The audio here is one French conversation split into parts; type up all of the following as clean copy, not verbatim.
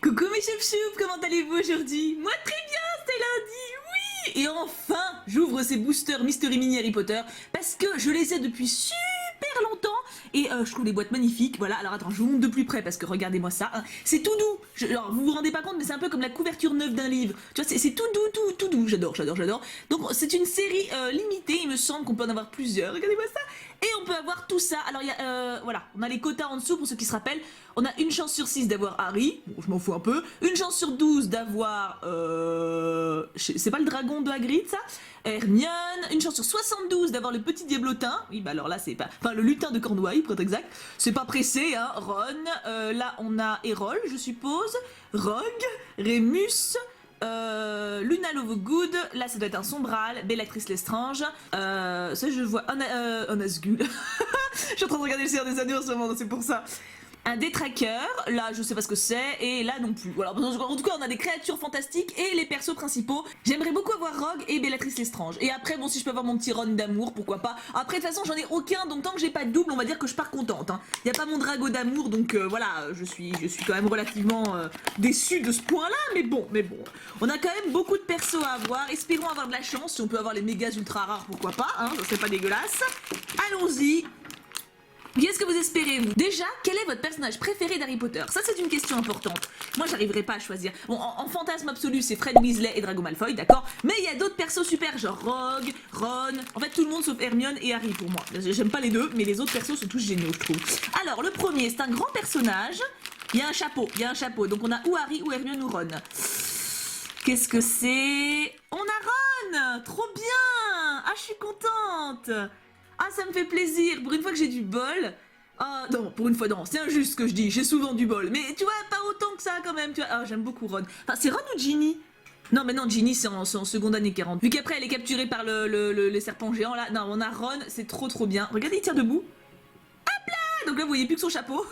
Coucou mes choup-choup, comment allez-vous aujourd'hui? Moi très bien, c'est lundi, oui. Et enfin, j'ouvre ces boosters Mystery Mini Harry Potter parce que je les ai depuis super longtemps et je trouve les boîtes magnifiques. Voilà, alors attends, je vous montre de plus près parce que regardez-moi ça, hein. C'est tout doux. Alors vous vous rendez pas compte, mais c'est un peu comme la couverture neuve d'un livre. Tu vois, c'est tout doux, tout doux. J'adore. Donc c'est une série limitée, il me semble qu'on peut en avoir plusieurs. Regardez-moi ça. Et on peut avoir tout ça. Alors il y a, voilà, on a les quotas en dessous pour ceux qui se rappellent. On a une chance sur 6 d'avoir Harry, bon, je m'en fous un peu. Une chance sur 12 d'avoir, c'est pas le dragon de Hagrid ça, Hermione. Une chance sur 72 d'avoir le petit diablotin. Oui bah alors là c'est pas, enfin le lutin de Cornouailles pour être exact. C'est pas pressé hein. Ron. Là on a Errol je suppose. Rogue, Rémus. Luna Lovegood, là ça doit être un Sombral, Bellatrix Lestrange, ça je vois un Nazgûl, je suis en train de regarder le Seigneur des Anneaux en ce moment, c'est pour ça. Un détraqueur, là je sais pas ce que c'est, et là non plus. Voilà, en tout cas on a des créatures fantastiques et les persos principaux. J'aimerais beaucoup avoir Rogue et Bellatrix Lestrange. Et après bon si je peux avoir mon petit Ron d'amour, pourquoi pas. Après de toute façon j'en ai aucun, donc tant que j'ai pas de double on va dire que je pars contente. Hein. Y a pas mon Drago d'amour, donc voilà, je suis quand même relativement déçue de ce point là, mais bon. On a quand même beaucoup de persos à avoir, espérons avoir de la chance, si on peut avoir les mégas ultra rares, pourquoi pas, hein, ça serait pas dégueulasse. Allons-y. Qu'est-ce que vous espérez, vous? Déjà, quel est votre personnage préféré d'Harry Potter? Ça, c'est une question importante. Moi, j'arriverai pas à choisir. Bon, en fantasme absolu, c'est Fred Weasley et Drago Malfoy, d'accord? Mais il y a d'autres persos super, genre Rogue, Ron... En fait, tout le monde sauf Hermione et Harry, pour moi. J'aime pas les deux, mais les autres persos sont tous géniaux, je trouve. Alors, le premier, c'est un grand personnage. Il y a un chapeau. Donc, on a ou Harry, ou Hermione, ou Ron. Qu'est-ce que c'est? On a Ron! Trop bien! Ah, je suis contente! Ah, ça me fait plaisir, pour une fois que j'ai du bol. Ah, non, pour une fois, non, c'est injuste ce que je dis, j'ai souvent du bol. Mais tu vois, pas autant que ça quand même, tu vois. Ah, j'aime beaucoup Ron. Enfin, c'est Ron ou Ginny? Non, mais non, Ginny, c'est en seconde année 40. Vu qu'après, elle est capturée par les serpents géants, là. Non, on a Ron, c'est trop bien. Regardez, il tient debout. Hop là! Donc là, vous voyez plus que son chapeau.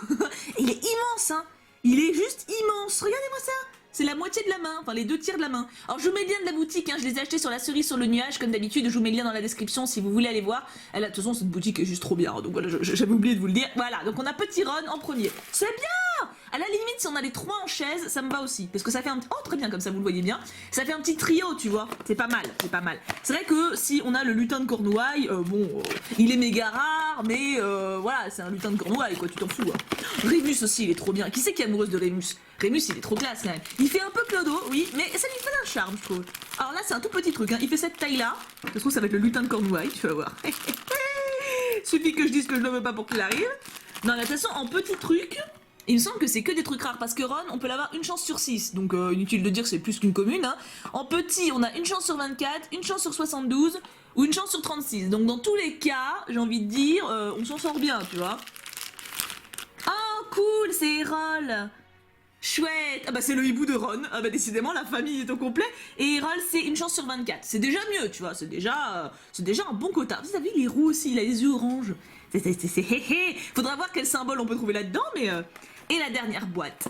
Et il est immense, hein. Il est juste immense. Regardez-moi ça. C'est la moitié de la main, enfin les 2 tiers de la main. Alors je vous mets le lien de la boutique, hein, je les ai achetés sur la cerise sur le nuage comme d'habitude, je vous mets le lien dans la description si vous voulez aller voir. De toute façon cette boutique est juste trop bien, donc voilà, j'avais oublié de vous le dire. Voilà, donc on a petit Ron en premier. C'est bien! À la limite si on a les 3 en chaise, ça me va aussi. Parce que ça fait un... Oh très bien, comme ça vous le voyez bien. Ça fait un petit trio, tu vois. C'est pas mal. C'est vrai que si on a le lutin de Cornouailles, il est méga rare, mais voilà, c'est un lutin de Cornouailles, quoi, tu t'en fous. Hein. Rémus aussi, il est trop bien. Qui c'est qui est amoureuse de Rémus? Rémus, il est trop classe quand même. Il fait un peu clodo, oui, mais ça lui fait un charme, je trouve. Alors là, c'est un tout petit truc, hein. Il fait cette taille-là. Je trouve ça va être le lutin de Cornouailles, tu vas voir. Suffit que je dise que je ne veux pas pour qu'il arrive. Non, de toute façon, en petit truc, il me semble que c'est que des trucs rares, parce que Ron, on peut l'avoir une chance sur 6, donc inutile de dire que c'est plus qu'une commune. Hein. En petit, on a une chance sur 24, une chance sur 72, ou une chance sur 36. Donc dans tous les cas, j'ai envie de dire, on s'en sort bien, tu vois. Oh, cool, c'est Errol. Chouette. Ah bah c'est le hibou de Ron. Ah bah décidément la famille est au complet. Et Errol c'est une chance sur 24. C'est déjà mieux tu vois. C'est déjà un bon quota. Vous avez vu il est roux aussi. Il a les yeux orange. C'est hé. Faudra voir quel symbole on peut trouver là-dedans mais... Et la dernière boîte.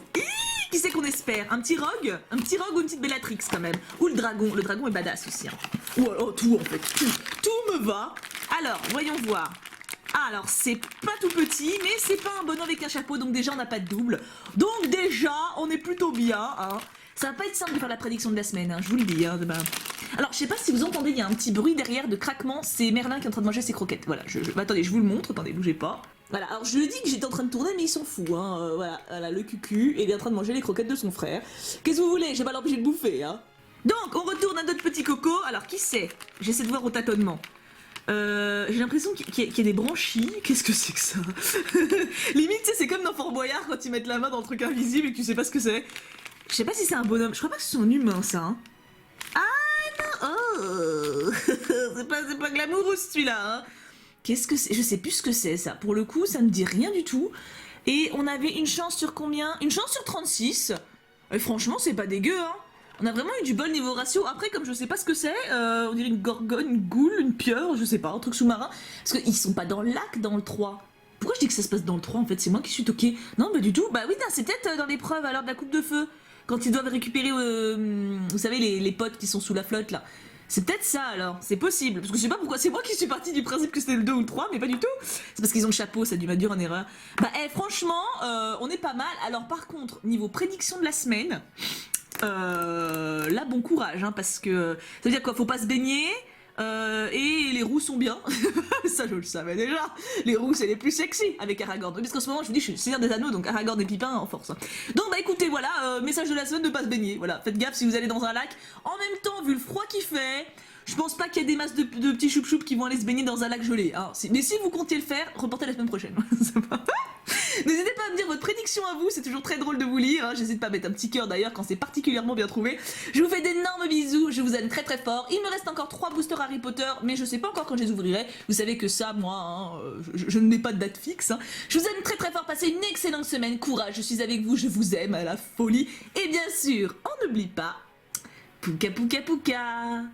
Qui c'est qu'on espère? Un petit Rogue? Un petit Rogue ou une petite Bellatrix quand même? Ou le dragon? Le dragon est badass aussi. Hein. Ou alors tout en fait. Tout me va. Alors voyons voir. Ah, alors c'est pas tout petit, mais c'est pas un bonhomme avec un chapeau, donc déjà on n'a pas de double. Donc déjà, on est plutôt bien, hein. Ça va pas être simple de faire la prédiction de la semaine, hein, je vous le dis, hein, demain. Alors je sais pas si vous entendez, il y a un petit bruit derrière de craquement, c'est Merlin qui est en train de manger ses croquettes. Voilà, bah, attendez, je vous le montre, attendez, bougez pas. Voilà, alors je lui dis que j'étais en train de tourner, mais il s'en fout, hein. Voilà, le cucu, et il est en train de manger les croquettes de son frère. Qu'est-ce que vous voulez? J'ai pas l'empêché de bouffer, hein. Donc, on retourne à notre petit coco. Alors, qui c'est? J'essaie de voir au tâtonnement. J'ai l'impression qu'il y a des branchies. Qu'est-ce que c'est que ça? Limite, c'est comme dans Fort Boyard quand ils mettent la main dans le truc invisible et que tu sais pas ce que c'est. Je sais pas si c'est un bonhomme. Je crois pas que c'est un humain, ça. Hein. Ah non! Oh! c'est pas glamoureux celui-là. Hein. Qu'est-ce que c'est? Je sais plus ce que c'est ça. Pour le coup, ça me dit rien du tout. Et on avait une chance sur combien? Une chance sur 36. Et franchement, c'est pas dégueu, hein. On a vraiment eu du bol niveau ratio. Après, comme je sais pas ce que c'est, on dirait une gorgone, une goule, une pieuvre, je sais pas, un truc sous-marin. Parce qu'ils sont pas dans le lac dans le 3. Pourquoi je dis que ça se passe dans le 3 en fait? C'est moi qui suis toquée. Non, bah du tout. Bah oui, c'est peut-être dans l'épreuve à l'heure de la coupe de feu. Quand ils doivent récupérer, vous savez, les potes qui sont sous la flotte là. C'est peut-être ça alors, c'est possible. Parce que je sais pas pourquoi, c'est moi qui suis partie du principe que c'était le 2 ou le 3, mais pas du tout. C'est parce qu'ils ont le chapeau, ça a dû m'induire en erreur. Bah franchement, on est pas mal. Alors par contre, niveau prédiction de la semaine, là bon courage, hein, parce que ça veut dire quoi, faut pas se baigner. Et les roux sont bien, ça je le savais déjà. Les roux c'est les plus sexy avec Aragorn. Parce qu'en ce moment je vous dis je suis Seigneur des Anneaux donc Aragorn et Pipin en force. Donc bah écoutez voilà, message de la semaine, ne pas se baigner. Voilà, faites gaffe si vous allez dans un lac. En même temps vu le froid qu'il fait, je pense pas qu'il y ait des masses de petits choup-choup qui vont aller se baigner dans un lac gelé. Hein. Mais si vous comptiez le faire, reportez la semaine prochaine. N'hésitez pas à me dire votre prédiction à vous, c'est toujours très drôle de vous lire. Hein. J'hésite pas à mettre un petit cœur d'ailleurs quand c'est particulièrement bien trouvé. Je vous fais d'énormes bisous, je vous aime très très fort. Il me reste encore 3 boosters Harry Potter, mais je sais pas encore quand je les ouvrirai. Vous savez que ça, moi, hein, je ne mets pas de date fixe. Hein. Je vous aime très très fort, passez une excellente semaine. Courage, je suis avec vous, je vous aime à la folie. Et bien sûr, on n'oublie pas, pouka pouka pouka.